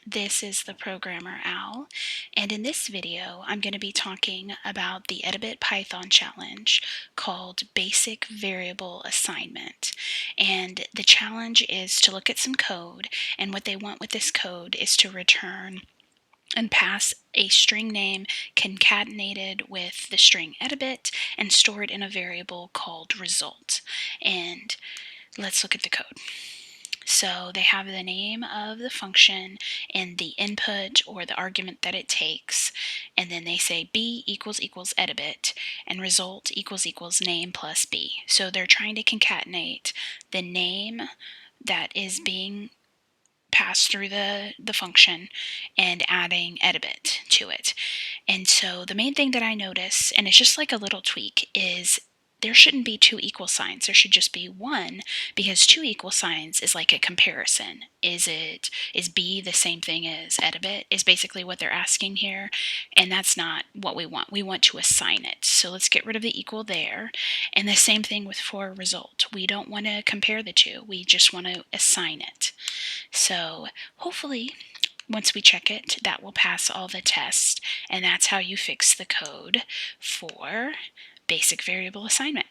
This is the programmer Al, and in this video I'm going to be talking about the Edabit Python challenge called Basic Variable Assignment. And the challenge is to look at some code, and what they want with this code is to return and pass a string name concatenated with the string Edabit and store it in a variable called result. And let's look at the code. So they have the name of the function and the input or the argument that it takes, and then they say b equals edabit and result equals name plus b. So they're trying to concatenate the name that is being passed through the function and adding edabit to it. And so the main thing that I notice, and it's just like a little tweak, is there shouldn't be two equal signs. There should just be one, because two equal signs is like a comparison. Is B the same thing as edabit is basically what they're asking here, and that's not what we want. We want to assign it. So let's get rid of the equal there. And the same thing with for result. We don't want to compare the two. We just want to assign it. So hopefully once we check it, that will pass all the tests, and that's how you fix the code for basic variable assignment.